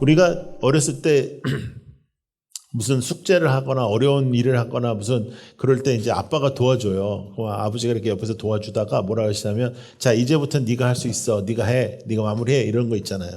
우리가 어렸을 때 무슨 숙제를 하거나 어려운 일을 하거나 무슨 그럴 때 이제 아빠가 도와줘요. 아버지가 이렇게 옆에서 도와주다가 뭐라 하시냐면, 자, 이제부터 네가 할 수 있어. 네가 해. 네가 마무리해. 이런 거 있잖아요.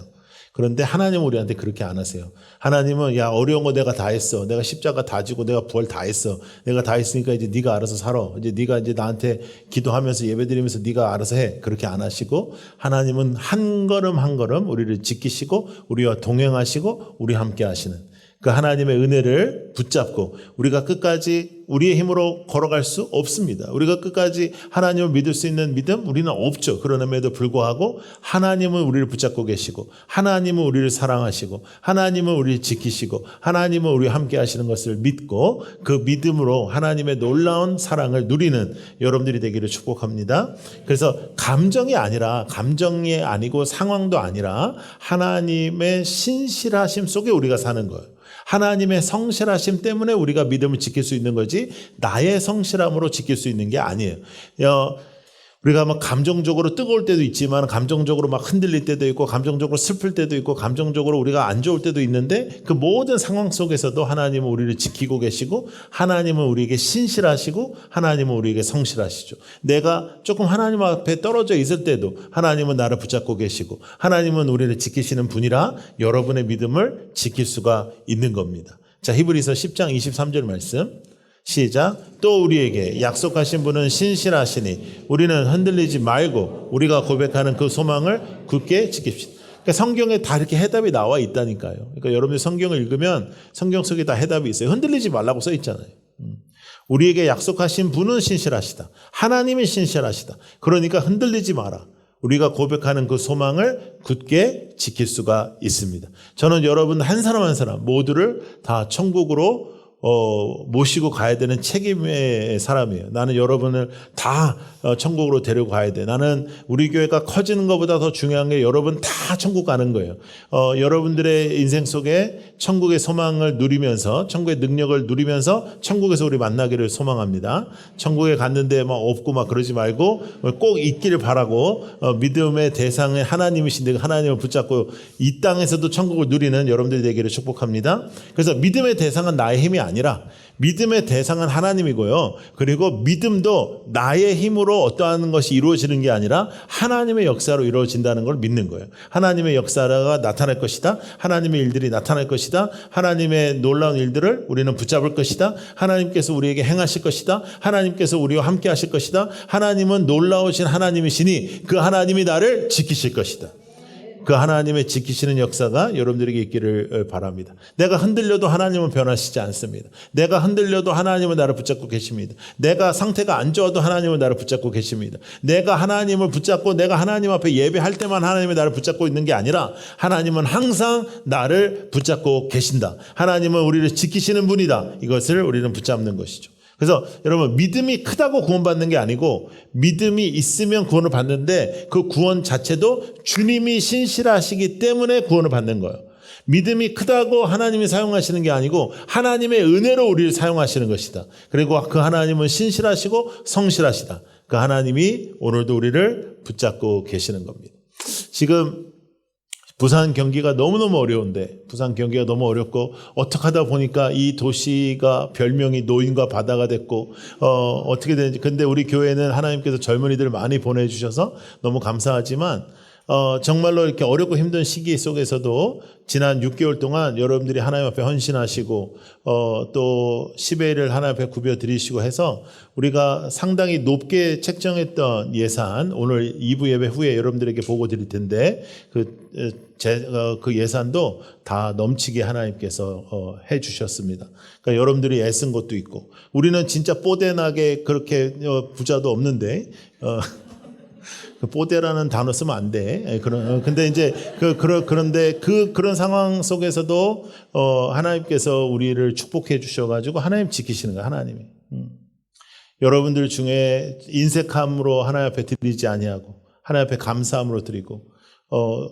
그런데 하나님은 우리한테 그렇게 안 하세요. 하나님은 야, 어려운 거 내가 다 했어. 내가 십자가 다 지고 내가 부활 다 했어. 내가 다 했으니까 이제 네가 알아서 살아. 이제 네가 이제 나한테 기도하면서 예배드리면서 네가 알아서 해. 그렇게 안 하시고, 하나님은 한 걸음 한 걸음 우리를 지키시고 우리와 동행하시고 우리와 함께 하시는 그 하나님의 은혜를 붙잡고 우리가 끝까지 우리의 힘으로 걸어갈 수 없습니다. 우리가 끝까지 하나님을 믿을 수 있는 믿음 우리는 없죠. 그럼에도 불구하고 하나님은 우리를 붙잡고 계시고, 하나님은 우리를 사랑하시고, 하나님은 우리를 지키시고, 하나님은 우리와 함께 하시는 것을 믿고 그 믿음으로 하나님의 놀라운 사랑을 누리는 여러분들이 되기를 축복합니다. 그래서 감정이 아니고 상황도 아니라 하나님의 신실하심 속에 우리가 사는 거예요. 하나님의 성실하심 때문에 우리가 믿음을 지킬 수 있는 거지 나의 성실함으로 지킬 수 있는 게 아니에요. 우리가 막 감정적으로 뜨거울 때도 있지만 감정적으로 막 흔들릴 때도 있고 감정적으로 슬플 때도 있고 감정적으로 우리가 안 좋을 때도 있는데, 그 모든 상황 속에서도 하나님은 우리를 지키고 계시고 하나님은 우리에게 신실하시고 하나님은 우리에게 성실하시죠. 내가 조금 하나님 앞에 떨어져 있을 때도 하나님은 나를 붙잡고 계시고 하나님은 우리를 지키시는 분이라 여러분의 믿음을 지킬 수가 있는 겁니다. 자, 히브리서 10장 23절 말씀 시작. 또 우리에게 약속하신 분은 신실하시니 우리는 흔들리지 말고 우리가 고백하는 그 소망을 굳게 지킵시다. 그러니까 성경에 다 이렇게 해답이 나와 있다니까요. 그러니까 여러분들 성경을 읽으면 성경 속에 다 해답이 있어요. 흔들리지 말라고 써 있잖아요. 우리에게 약속하신 분은 신실하시다. 하나님이 신실하시다. 그러니까 흔들리지 마라. 우리가 고백하는 그 소망을 굳게 지킬 수가 있습니다. 저는 여러분 한 사람 한 사람 모두를 다 천국으로 모시고 가야 되는 책임의 사람이에요. 나는 여러분을 다 천국으로 데리고 가야 돼. 나는 우리 교회가 커지는 것보다 더 중요한 게 여러분 다 천국 가는 거예요. 여러분들의 인생 속에 천국의 소망을 누리면서, 천국의 능력을 누리면서 천국에서 우리 만나기를 소망합니다. 천국에 갔는데 막 없고 막 그러지 말고 꼭 있기를 바라고, 믿음의 대상은 하나님이신데 하나님을 붙잡고 이 땅에서도 천국을 누리는 여러분들이 되기를 축복합니다. 그래서 믿음의 대상은 나의 힘이 아니라 믿음의 대상은 하나님이고요. 그리고 믿음도 나의 힘으로 어떠한 것이 이루어지는 게 아니라 하나님의 역사로 이루어진다는 걸 믿는 거예요. 하나님의 역사가 나타날 것이다. 하나님의 일들이 나타날 것이다. 하나님의 놀라운 일들을 우리는 붙잡을 것이다. 하나님께서 우리에게 행하실 것이다. 하나님께서 우리와 함께 하실 것이다. 하나님은 놀라우신 하나님이시니 그 하나님이 나를 지키실 것이다. 그 하나님의 지키시는 역사가 여러분들에게 있기를 바랍니다. 내가 흔들려도 하나님은 변하시지 않습니다. 내가 흔들려도 하나님은 나를 붙잡고 계십니다. 내가 상태가 안 좋아도 하나님은 나를 붙잡고 계십니다. 내가 하나님을 붙잡고 내가 하나님 앞에 예배할 때만 하나님이 나를 붙잡고 있는 게 아니라 하나님은 항상 나를 붙잡고 계신다. 하나님은 우리를 지키시는 분이다. 이것을 우리는 붙잡는 것이죠. 그래서 여러분, 믿음이 크다고 구원받는 게 아니고 믿음이 있으면 구원을 받는데 그 구원 자체도 주님이 신실하시기 때문에 구원을 받는 거예요. 믿음이 크다고 하나님이 사용하시는 게 아니고 하나님의 은혜로 우리를 사용하시는 것이다. 그리고 그 하나님은 신실하시고 성실하시다. 그 하나님이 오늘도 우리를 붙잡고 계시는 겁니다. 지금 부산 경기가 너무너무 어려운데, 부산 경기가 너무 어렵고 어떻게 하다 보니까 이 도시가 별명이 노인과 바다가 됐고 어떻게 되는지. 근데 우리 교회는 하나님께서 젊은이들을 많이 보내주셔서 너무 감사하지만 정말로 이렇게 어렵고 힘든 시기 속에서도 지난 6개월 동안 여러분들이 하나님 앞에 헌신하시고 또 10회를 하나님 앞에 구벼 드리시고 해서 우리가 상당히 높게 책정했던 예산, 오늘 2부 예배 후에 여러분들에게 보고 드릴 텐데 그 예산도 다 넘치게 하나님께서 해 주셨습니다. 그러니까 여러분들이 애쓴 것도 있고, 우리는 진짜 뽀대나게 그렇게 부자도 없는데 뽀대라는 단어 쓰면 안 돼. 근데 이제 그런데 그런 상황 속에서도 하나님께서 우리를 축복해 주셔가지고 하나님 지키시는 거야, 하나님이. 여러분들 중에 인색함으로 하나님 앞에 드리지 아니하고 하나님 앞에 감사함으로 드리고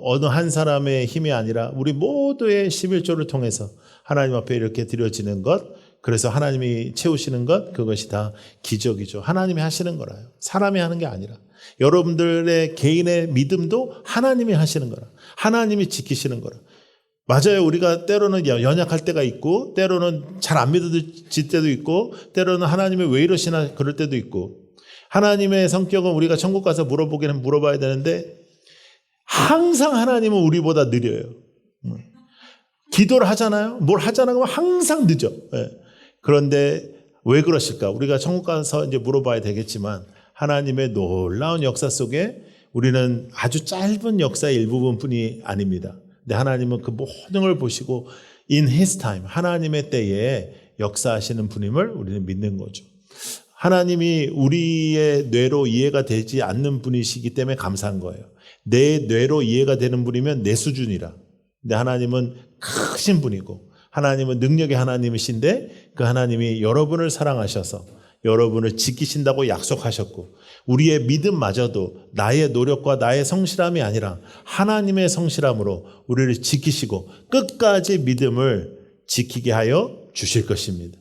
어느 한 사람의 힘이 아니라 우리 모두의 11조를 통해서 하나님 앞에 이렇게 드려지는 것, 그래서 하나님이 채우시는 것, 그것이 다 기적이죠. 하나님이 하시는 거라요. 사람이 하는 게 아니라. 여러분들의 개인의 믿음도 하나님이 하시는 거라. 하나님이 지키시는 거라. 맞아요. 우리가 때로는 연약할 때가 있고 때로는 잘 안 믿어질 때도 있고 때로는 하나님이 왜 이러시나 그럴 때도 있고 하나님의 성격은 우리가 천국 가서 물어보기는 물어봐야 되는데 항상 하나님은 우리보다 느려요. 기도를 하잖아요. 뭘 하잖아요. 그러면 항상 늦어. 그런데 왜 그러실까? 우리가 천국 가서 이제 물어봐야 되겠지만 하나님의 놀라운 역사 속에 우리는 아주 짧은 역사의 일부분뿐이 아닙니다. 근데 하나님은 그 모든 걸 보시고 in his time, 하나님의 때에 역사하시는 분임을 우리는 믿는 거죠. 하나님이 우리의 뇌로 이해가 되지 않는 분이시기 때문에 감사한 거예요. 내 뇌로 이해가 되는 분이면 내 수준이라. 근데 하나님은 크신 분이고 하나님은 능력의 하나님이신데 그 하나님이 여러분을 사랑하셔서 여러분을 지키신다고 약속하셨고 우리의 믿음마저도 나의 노력과 나의 성실함이 아니라 하나님의 성실함으로 우리를 지키시고 끝까지 믿음을 지키게 하여 주실 것입니다.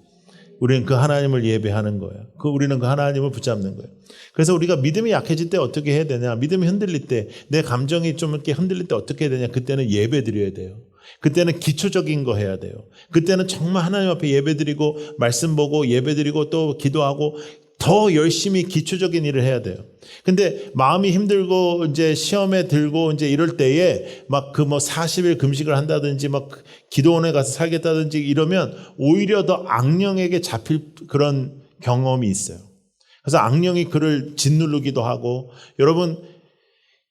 우리는 그 하나님을 예배하는 거예요. 우리는 그 하나님을 붙잡는 거예요. 그래서 우리가 믿음이 약해질 때 어떻게 해야 되냐? 믿음이 흔들릴 때, 내 감정이 좀 이렇게 흔들릴 때 어떻게 해야 되냐? 그때는 예배 드려야 돼요. 그때는 기초적인 거 해야 돼요. 그때는 정말 하나님 앞에 예배 드리고 말씀 보고 예배 드리고 또 기도하고 더 열심히 기초적인 일을 해야 돼요. 근데 마음이 힘들고 이제 시험에 들고 이제 이럴 때에 막 그 뭐 40일 금식을 한다든지 막 기도원에 가서 살겠다든지 이러면 오히려 더 악령에게 잡힐 그런 경험이 있어요. 그래서 악령이 그를 짓누르기도 하고 여러분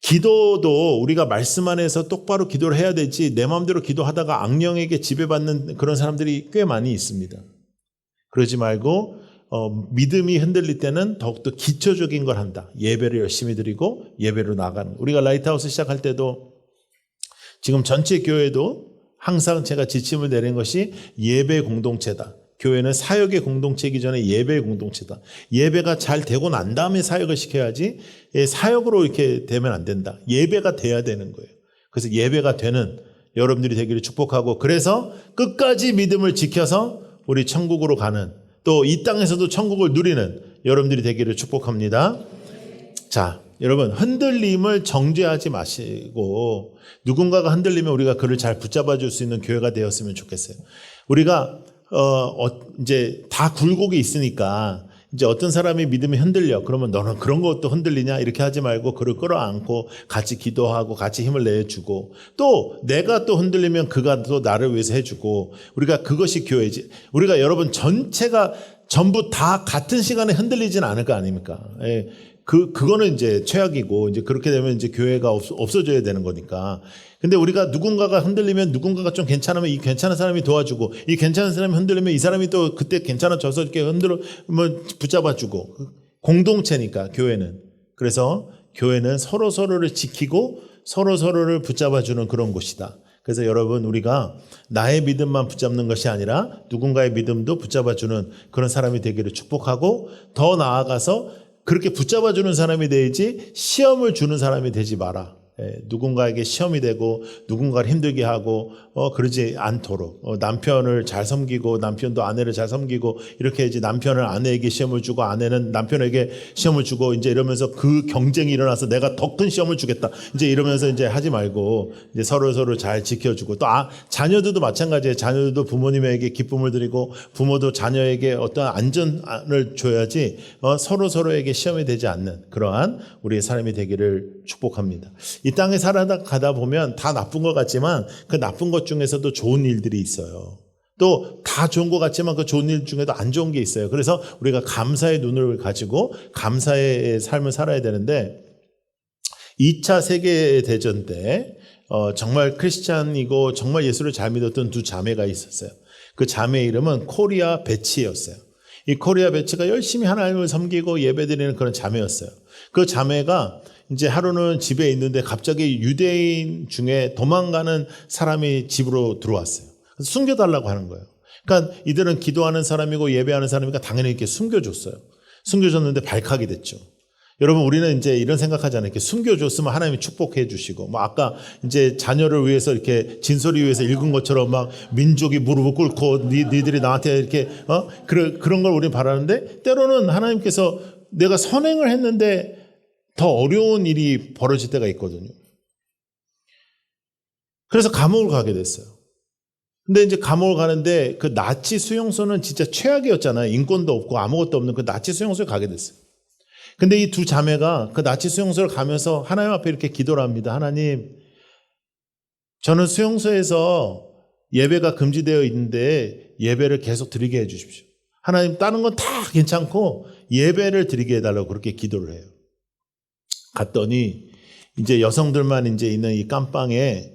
기도도 우리가 말씀 안에서 똑바로 기도를 해야 되지 내 마음대로 기도하다가 악령에게 지배받는 그런 사람들이 꽤 많이 있습니다. 그러지 말고 믿음이 흔들릴 때는 더욱더 기초적인 걸 한다. 예배를 열심히 드리고 예배로 나가는. 우리가 라이트하우스 시작할 때도 지금 전체 교회도 항상 제가 지침을 내린 것이 예배 공동체다. 교회는 사역의 공동체이기 전에 예배의 공동체다. 예배가 잘 되고 난 다음에 사역을 시켜야지 사역으로 이렇게 되면 안 된다. 예배가 돼야 되는 거예요. 그래서 예배가 되는 여러분들이 되기를 축복하고 그래서 끝까지 믿음을 지켜서 우리 천국으로 가는 또 이 땅에서도 천국을 누리는 여러분들이 되기를 축복합니다. 자, 여러분 흔들림을 정죄하지 마시고 누군가가 흔들리면 우리가 그를 잘 붙잡아 줄 수 있는 교회가 되었으면 좋겠어요. 우리가 이제 다 굴곡이 있으니까 이제 어떤 사람이 믿음이 흔들려. 그러면 너는 그런 것도 흔들리냐? 이렇게 하지 말고 그를 끌어안고 같이 기도하고 같이 힘을 내주고 또 내가 또 흔들리면 그가 또 나를 위해서 해주고 우리가 그것이 교회지. 우리가 여러분 전체가 전부 다 같은 시간에 흔들리진 않을 거 아닙니까? 예. 그거는 이제 최악이고 이제 그렇게 되면 이제 교회가 없어져야 되는 거니까. 근데 우리가 누군가가 흔들리면 누군가가 좀 괜찮으면 이 괜찮은 사람이 도와주고 이 괜찮은 사람이 흔들리면 이 사람이 또 그때 괜찮아져서 이렇게 붙잡아주고 공동체니까 교회는. 그래서 교회는 서로서로를 지키고 서로서로를 붙잡아주는 그런 곳이다. 그래서 여러분 우리가 나의 믿음만 붙잡는 것이 아니라 누군가의 믿음도 붙잡아주는 그런 사람이 되기를 축복하고 더 나아가서 그렇게 붙잡아주는 사람이 되지 시험을 주는 사람이 되지 마라. 누군가에게 시험이 되고 누군가를 힘들게 하고 그러지 않도록 남편을 잘 섬기고 남편도 아내를 잘 섬기고 이렇게 해야지 남편은 아내에게 시험을 주고 아내는 남편에게 시험을 주고 이제 이러면서 그 경쟁이 일어나서 내가 더 큰 시험을 주겠다 이제 이러면서 이제 하지 말고 이제 서로 잘 지켜주고 또 자녀들도 마찬가지예요. 자녀들도 부모님에게 기쁨을 드리고 부모도 자녀에게 어떤 안전을 줘야지 서로에게 시험이 되지 않는 그러한 우리의 삶이 되기를 축복합니다. 이 땅에 살아가다 보면 다 나쁜 것 같지만 그 나쁜 것 중에서도 좋은 일들이 있어요. 또 다 좋은 것 같지만 그 좋은 일 중에도 안 좋은 게 있어요. 그래서 우리가 감사의 눈을 가지고 감사의 삶을 살아야 되는데 2차 세계대전 때 정말 크리스찬이고 정말 예수를 잘 믿었던 두 자매가 있었어요. 그 자매의 이름은 코리아 베치였어요. 이 코리아 베치가 열심히 하나님을 섬기고 예배드리는 그런 자매였어요. 그 자매가 이제 하루는 집에 있는데 갑자기 유대인 중에 도망가는 사람이 집으로 들어왔어요. 그래서 숨겨달라고 하는 거예요. 그러니까 이들은 기도하는 사람이고 예배하는 사람이니까 당연히 이렇게 숨겨줬어요. 숨겨줬는데 발칵이 됐죠. 여러분 우리는 이제 이런 생각하잖아요. 이렇게 숨겨줬으면 하나님이 축복해 주시고 뭐 아까 이제 자녀를 위해서 이렇게 진솔이 위해서 읽은 것처럼 막 민족이 무릎을 꿇고 니들이 나한테 이렇게 그런 걸 우리는 바라는데 때로는 하나님께서 내가 선행을 했는데 더 어려운 일이 벌어질 때가 있거든요. 그래서 감옥을 가게 됐어요. 근데 이제 감옥을 가는데 그 나치 수용소는 진짜 최악이었잖아요. 인권도 없고 아무것도 없는 그 나치 수용소에 가게 됐어요. 근데 이 두 자매가 그 나치 수용소를 가면서 하나님 앞에 이렇게 기도를 합니다. 하나님, 저는 수용소에서 예배가 금지되어 있는데 예배를 계속 드리게 해 주십시오. 하나님, 다른 건 다 괜찮고 예배를 드리게 해달라고 그렇게 기도를 해요. 갔더니 이제 여성들만 이제 있는 이 깜방에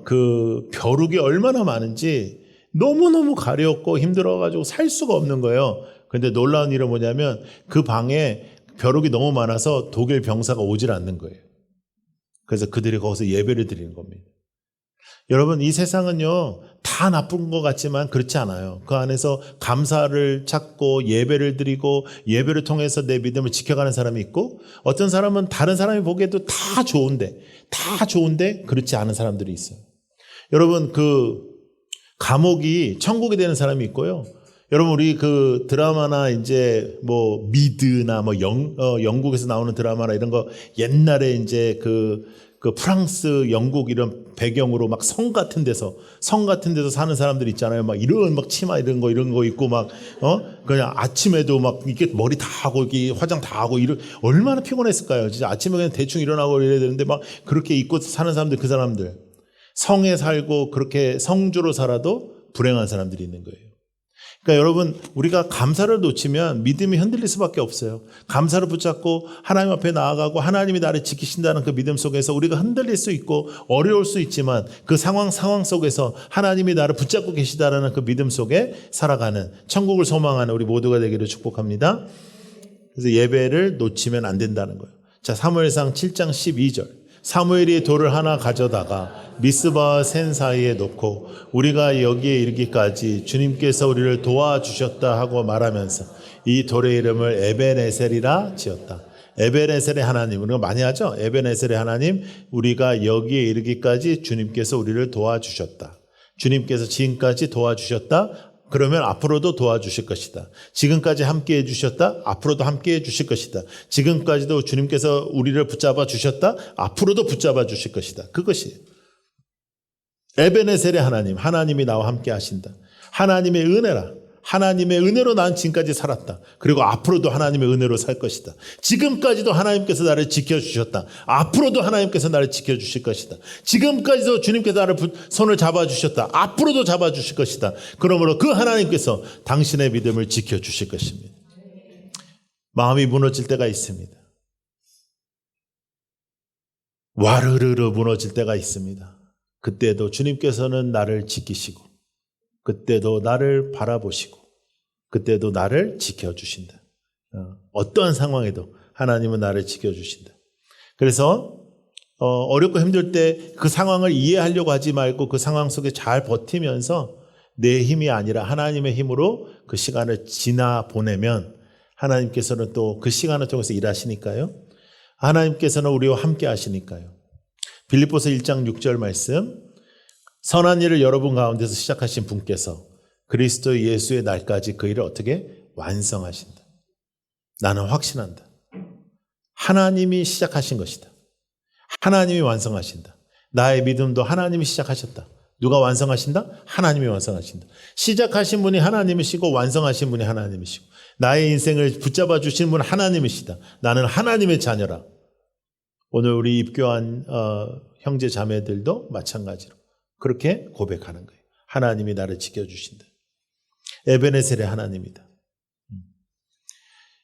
그 벼룩이 얼마나 많은지 너무너무 가렵고 힘들어가지고 살 수가 없는 거예요. 근데 놀라운 일은 뭐냐면 그 방에 벼룩이 너무 많아서 독일 병사가 오질 않는 거예요. 그래서 그들이 거기서 예배를 드리는 겁니다. 여러분, 이 세상은요, 다 나쁜 것 같지만 그렇지 않아요. 그 안에서 감사를 찾고 예배를 드리고 예배를 통해서 내 믿음을 지켜가는 사람이 있고, 어떤 사람은 다른 사람이 보기에도 다 좋은데 그렇지 않은 사람들이 있어요. 여러분, 그 감옥이 천국이 되는 사람이 있고요. 여러분, 우리 그 드라마나 이제 뭐 미드나 뭐 영국에서 나오는 드라마나 이런 거 옛날에 이제 그 프랑스, 영국 이런 배경으로 막 성 같은 데서 사는 사람들 있잖아요. 막 이런 막 치마 이런 거 입고 막 그냥 아침에도 막 이렇게 머리 다 하고 이렇게 화장 다 하고 얼마나 피곤했을까요? 진짜 아침에 그냥 대충 일어나고 이래야 되는데 막 그렇게 입고 사는 사람들, 그 사람들 성에 살고 그렇게 성주로 살아도 불행한 사람들이 있는 거예요. 그러니까 여러분, 우리가 감사를 놓치면 믿음이 흔들릴 수밖에 없어요. 감사를 붙잡고 하나님 앞에 나아가고 하나님이 나를 지키신다는 그 믿음 속에서 우리가 흔들릴 수 있고 어려울 수 있지만 그 상황 속에서 하나님이 나를 붙잡고 계시다라는 그 믿음 속에 살아가는, 천국을 소망하는 우리 모두가 되기를 축복합니다. 그래서 예배를 놓치면 안 된다는 거예요. 자, 사무엘상 7장 12절. 사무엘이 돌을 하나 가져다가 미스바와 센 사이에 놓고 우리가 여기에 이르기까지 주님께서 우리를 도와주셨다 하고 말하면서 이 돌의 이름을 에벤에셀이라 지었다. 에벤에셀의 하나님, 우리가 많이 하죠. 에벤에셀의 하나님, 우리가 여기에 이르기까지 주님께서 우리를 도와주셨다. 주님께서 지금까지 도와주셨다. 그러면 앞으로도 도와주실 것이다. 지금까지 함께해 주셨다. 앞으로도 함께해 주실 것이다. 지금까지도 주님께서 우리를 붙잡아 주셨다. 앞으로도 붙잡아 주실 것이다. 그것이 에베네셀의 하나님, 하나님이 나와 함께 하신다. 하나님의 은혜라. 하나님의 은혜로 난 지금까지 살았다. 그리고 앞으로도 하나님의 은혜로 살 것이다. 지금까지도 하나님께서 나를 지켜주셨다. 앞으로도 하나님께서 나를 지켜주실 것이다. 지금까지도 주님께서 나를 손을 잡아주셨다. 앞으로도 잡아주실 것이다. 그러므로 그 하나님께서 당신의 믿음을 지켜주실 것입니다. 마음이 무너질 때가 있습니다. 와르르르 무너질 때가 있습니다. 그때도 주님께서는 나를 지키시고 그때도 나를 바라보시고 그때도 나를 지켜주신다. 어떠한 상황에도 하나님은 나를 지켜주신다. 그래서 어렵고 힘들 때 그 상황을 이해하려고 하지 말고 그 상황 속에 잘 버티면서 내 힘이 아니라 하나님의 힘으로 그 시간을 지나 보내면 하나님께서는 또 그 시간을 통해서 일하시니까요. 하나님께서는 우리와 함께 하시니까요. 빌립보서 1장 6절 말씀, 선한 일을 여러분 가운데서 시작하신 분께서 그리스도 예수의 날까지 그 일을 어떻게 완성하신다. 나는 확신한다. 하나님이 시작하신 것이다. 하나님이 완성하신다. 나의 믿음도 하나님이 시작하셨다. 누가 완성하신다? 하나님이 완성하신다. 시작하신 분이 하나님이시고 완성하신 분이 하나님이시고 나의 인생을 붙잡아 주신 분은 하나님이시다. 나는 하나님의 자녀라. 오늘 우리 입교한 형제 자매들도 마찬가지로 그렇게 고백하는 거예요. 하나님이 나를 지켜주신다. 에베네셀의 하나님이다.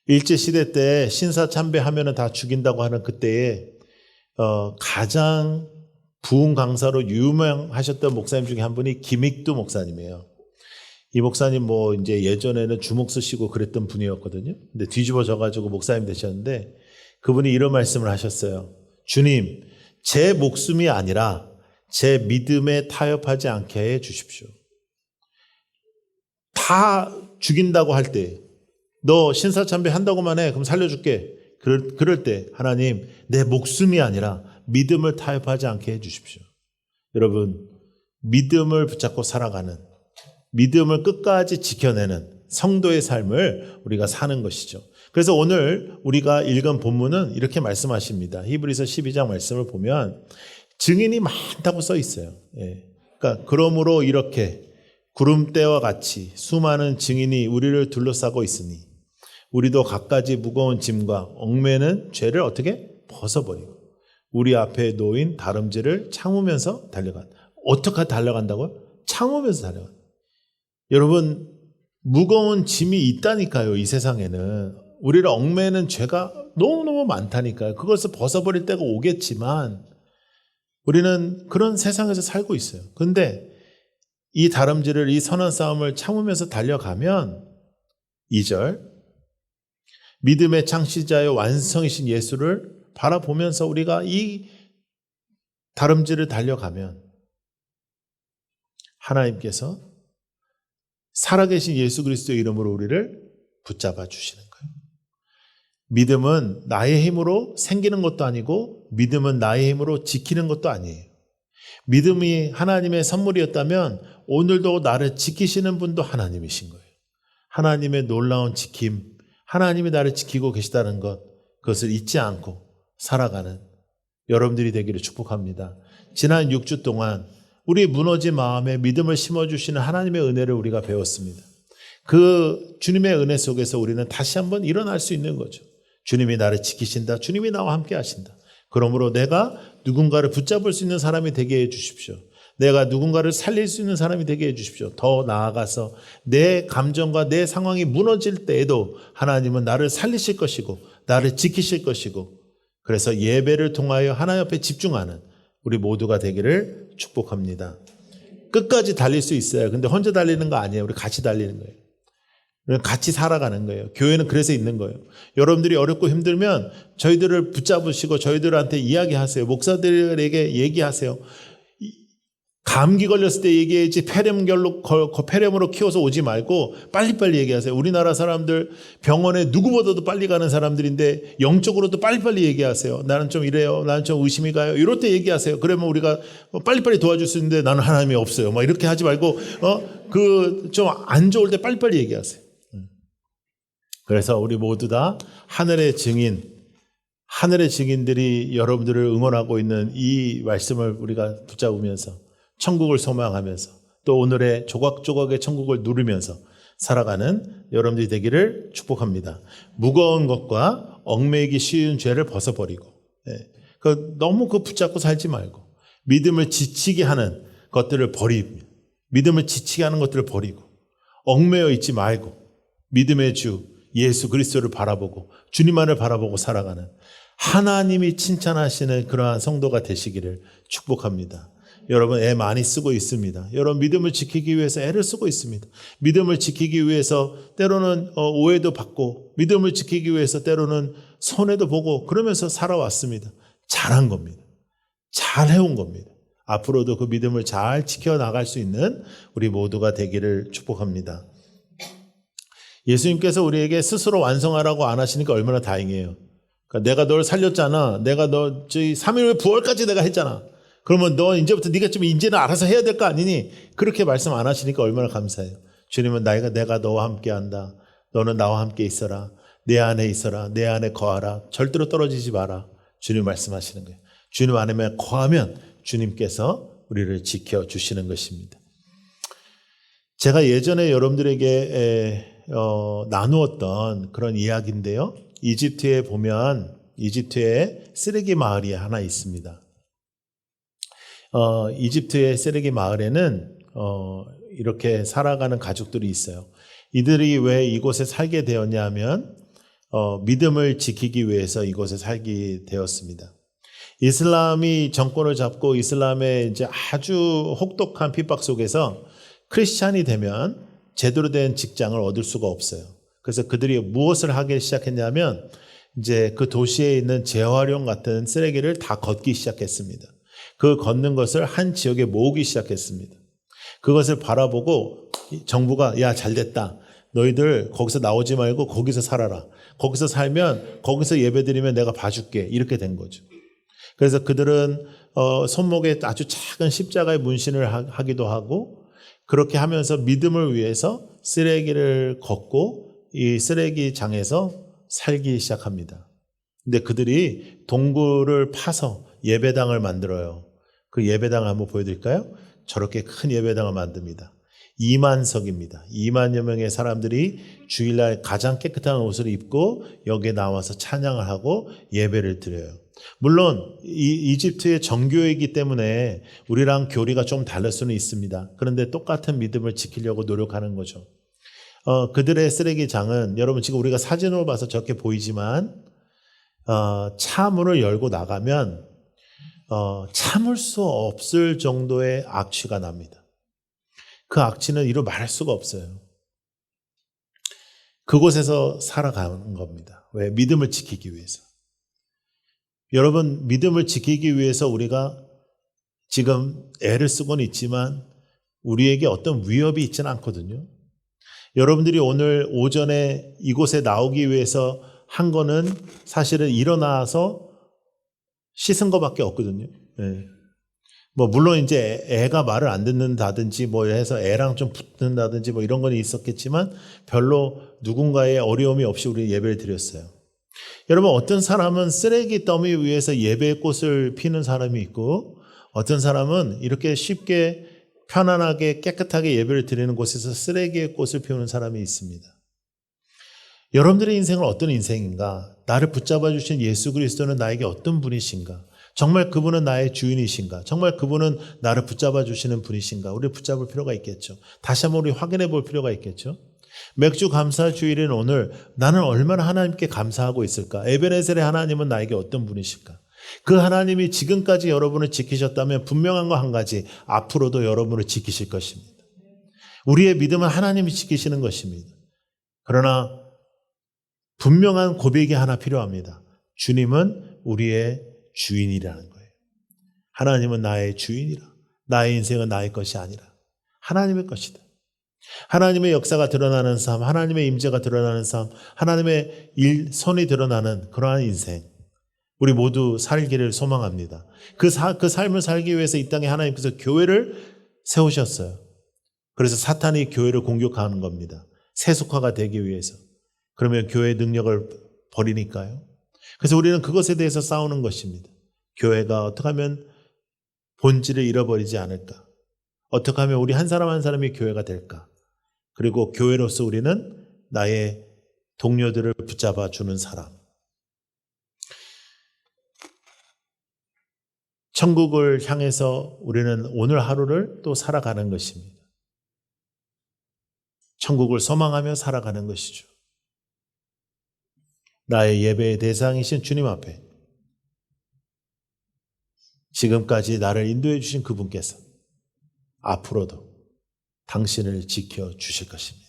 일제시대 때 신사참배하면 다 죽인다고 하는 그때에 가장 부흥 강사로 유명하셨던 목사님 중에 한 분이 김익두 목사님이에요. 이 목사님 뭐 이제 예전에는 주목 쓰시고 그랬던 분이었거든요. 근데 뒤집어져가지고 목사님 되셨는데 그분이 이런 말씀을 하셨어요. 주님, 제 목숨이 아니라 제 믿음에 타협하지 않게 해 주십시오. 다 죽인다고 할 때, 너 신사참배 한다고만 해. 그럼 살려줄게. 그럴 때 하나님, 내 목숨이 아니라 믿음을 타협하지 않게 해 주십시오. 여러분, 믿음을 붙잡고 살아가는, 믿음을 끝까지 지켜내는 성도의 삶을 우리가 사는 것이죠. 그래서 오늘 우리가 읽은 본문은 이렇게 말씀하십니다. 히브리서 12장 말씀을 보면 증인이 많다고 써 있어요. 예. 그러니까 그러므로 이렇게 구름대와 같이 수많은 증인이 우리를 둘러싸고 있으니 우리도 갖가지 무거운 짐과 얽매는 죄를 어떻게 벗어버리고 우리 앞에 놓인 다름질을 참으면서 달려간다. 어떻게 달려간다고요? 참으면서 달려간다. 여러분, 무거운 짐이 있다니까요. 이 세상에는 우리를 얽매는 죄가 너무너무 많다니까요. 그것을 벗어버릴 때가 오겠지만 우리는 그런 세상에서 살고 있어요. 그런데 이 다름질을, 이 선한 싸움을 참으면서 달려가면 2절 믿음의 창시자여 완성이신 예수를 바라보면서 우리가 이 다름질을 달려가면 하나님께서 살아계신 예수 그리스도의 이름으로 우리를 붙잡아 주시는 거예요. 믿음은 나의 힘으로 생기는 것도 아니고 믿음은 나의 힘으로 지키는 것도 아니에요. 믿음이 하나님의 선물이었다면 오늘도 나를 지키시는 분도 하나님이신 거예요. 하나님의 놀라운 지킴, 하나님이 나를 지키고 계시다는 것, 그것을 잊지 않고 살아가는 여러분들이 되기를 축복합니다. 지난 6주 동안 우리 무너진 마음에 믿음을 심어주시는 하나님의 은혜를 우리가 배웠습니다. 그 주님의 은혜 속에서 우리는 다시 한번 일어날 수 있는 거죠. 주님이 나를 지키신다. 주님이 나와 함께 하신다. 그러므로 내가 누군가를 붙잡을 수 있는 사람이 되게 해 주십시오. 내가 누군가를 살릴 수 있는 사람이 되게 해 주십시오. 더 나아가서 내 감정과 내 상황이 무너질 때에도 하나님은 나를 살리실 것이고 나를 지키실 것이고 그래서 예배를 통하여 하나님 앞에 집중하는 우리 모두가 되기를 축복합니다. 끝까지 달릴 수 있어요. 근데 혼자 달리는 거 아니에요. 우리 같이 달리는 거예요. 같이 살아가는 거예요. 교회는 그래서 있는 거예요. 여러분들이 어렵고 힘들면 저희들을 붙잡으시고 저희들한테 이야기하세요. 목사들에게 얘기하세요. 감기 걸렸을 때 얘기해야지 폐렴으로 키워서 오지 말고 빨리빨리 얘기하세요. 우리나라 사람들 병원에 누구보다도 빨리 가는 사람들인데 영적으로도 빨리빨리 얘기하세요. 나는 좀 이래요. 나는 좀 의심이 가요. 이럴 때 얘기하세요. 그러면 우리가 빨리빨리 도와줄 수 있는데 나는 하나님이 없어요. 막 이렇게 하지 말고 그 좀 안 좋을 때 빨리빨리 얘기하세요. 그래서 우리 모두 다 하늘의 증인들이 여러분들을 응원하고 있는 이 말씀을 우리가 붙잡으면서 천국을 소망하면서 또 오늘의 조각조각의 천국을 누리면서 살아가는 여러분들이 되기를 축복합니다. 무거운 것과 얽매이기 쉬운 죄를 벗어버리고 너무 붙잡고 살지 말고 믿음을 지치게 하는 것들을 버리고 믿음을 지치게 하는 것들을 버리고 얽매여 있지 말고 믿음의 주 예수 그리스도를 바라보고 주님만을 바라보고 살아가는 하나님이 칭찬하시는 그러한 성도가 되시기를 축복합니다. 여러분 애 많이 쓰고 있습니다. 여러분 믿음을 지키기 위해서 애를 쓰고 있습니다. 믿음을 지키기 위해서 때로는 오해도 받고 믿음을 지키기 위해서 때로는 손해도 보고 그러면서 살아왔습니다. 잘한 겁니다. 잘 해온 겁니다. 앞으로도 그 믿음을 잘 지켜나갈 수 있는 우리 모두가 되기를 축복합니다. 예수님께서 우리에게 스스로 완성하라고 안 하시니까 얼마나 다행이에요. 그러니까 내가 널 살렸잖아. 내가 너 3일 후에 부활까지 내가 했잖아. 그러면 너 이제부터 네가 좀 이제는 알아서 해야 될 거 아니니? 그렇게 말씀 안 하시니까 얼마나 감사해요. 주님은 내가 너와 함께 한다. 너는 나와 함께 있어라. 내 안에 있어라. 내 안에 거하라. 절대로 떨어지지 마라. 주님 말씀하시는 거예요. 주님 안에 거하면 주님께서 우리를 지켜주시는 것입니다. 제가 예전에 여러분들에게 나누었던 그런 이야기인데요. 이집트에 보면 이집트에 쓰레기 마을이 하나 있습니다. 이집트의 쓰레기 마을에는 이렇게 살아가는 가족들이 있어요. 이들이 왜 이곳에 살게 되었냐 하면 믿음을 지키기 위해서 이곳에 살게 되었습니다. 이슬람이 정권을 잡고 이슬람의 이제 아주 혹독한 핍박 속에서 크리스찬이 되면 제대로 된 직장을 얻을 수가 없어요. 그래서 그들이 무엇을 하기 시작했냐면 이제 그 도시에 있는 재활용 같은 쓰레기를 다 걷기 시작했습니다. 그 걷는 것을 한 지역에 모으기 시작했습니다. 그것을 바라보고 정부가 야 잘됐다. 너희들 거기서 나오지 말고 거기서 살아라. 거기서 살면 거기서 예배드리면 내가 봐줄게. 이렇게 된 거죠. 그래서 그들은 손목에 아주 작은 십자가의 문신을 하기도 하고 그렇게 하면서 믿음을 위해서 쓰레기를 걷고 이 쓰레기장에서 살기 시작합니다. 근데 그들이 동굴을 파서 예배당을 만들어요. 그 예배당을 한번 보여드릴까요? 저렇게 큰 예배당을 만듭니다. 2만석입니다. 2만여 명의 사람들이 주일날 가장 깨끗한 옷을 입고 여기에 나와서 찬양을 하고 예배를 드려요. 물론 이집트의 정교이기 때문에 우리랑 교리가 좀 다를 수는 있습니다. 그런데 똑같은 믿음을 지키려고 노력하는 거죠. 그들의 쓰레기장은 여러분 지금 우리가 사진으로 봐서 저렇게 보이지만 차 문을 열고 나가면 참을 수 없을 정도의 악취가 납니다. 그 악취는 이루 말할 수가 없어요. 그곳에서 살아가는 겁니다. 왜? 믿음을 지키기 위해서. 여러분, 믿음을 지키기 위해서 우리가 지금 애를 쓰고는 있지만 우리에게 어떤 위협이 있지는 않거든요. 여러분들이 오늘 오전에 이곳에 나오기 위해서 한 거는 사실은 일어나서 씻은 것밖에 없거든요. 네. 물론 이제 애가 말을 안 듣는다든지 해서 애랑 좀 붙는다든지 이런 건 있었겠지만 별로 누군가의 어려움이 없이 우리 예배를 드렸어요. 여러분, 어떤 사람은 쓰레기 더미 위에서 예배의 꽃을 피는 사람이 있고 어떤 사람은 이렇게 쉽게 편안하게 깨끗하게 예배를 드리는 곳에서 쓰레기의 꽃을 피우는 사람이 있습니다. 여러분들의 인생은 어떤 인생인가? 나를 붙잡아 주신 예수 그리스도는 나에게 어떤 분이신가? 정말 그분은 나의 주인이신가? 정말 그분은 나를 붙잡아 주시는 분이신가? 우리 붙잡을 필요가 있겠죠. 다시 한번 우리 확인해 볼 필요가 있겠죠. 맥주 감사 주일인 오늘 나는 얼마나 하나님께 감사하고 있을까? 에베네셀의 하나님은 나에게 어떤 분이실까? 그 하나님이 지금까지 여러분을 지키셨다면 분명한 거 한 가지, 앞으로도 여러분을 지키실 것입니다. 우리의 믿음은 하나님이 지키시는 것입니다. 그러나 분명한 고백이 하나 필요합니다. 주님은 우리의 주인이라는 거예요. 하나님은 나의 주인이라. 나의 인생은 나의 것이 아니라 하나님의 것이다. 하나님의 역사가 드러나는 삶, 하나님의 임재가 드러나는 삶, 하나님의 손이 드러나는 그러한 인생, 우리 모두 살기를 소망합니다. 그 삶을 살기 위해서 이 땅에 하나님께서 교회를 세우셨어요. 그래서 사탄이 교회를 공격하는 겁니다. 세속화가 되기 위해서. 그러면 교회의 능력을 버리니까요. 그래서 우리는 그것에 대해서 싸우는 것입니다. 교회가 어떻게 하면 본질을 잃어버리지 않을까? 어떻게 하면 우리 한 사람 한 사람이 교회가 될까? 그리고 교회로서 우리는 나의 동료들을 붙잡아 주는 사람. 천국을 향해서 우리는 오늘 하루를 또 살아가는 것입니다. 천국을 소망하며 살아가는 것이죠. 나의 예배의 대상이신 주님 앞에 지금까지 나를 인도해 주신 그분께서 앞으로도 당신을 지켜주실 것입니다.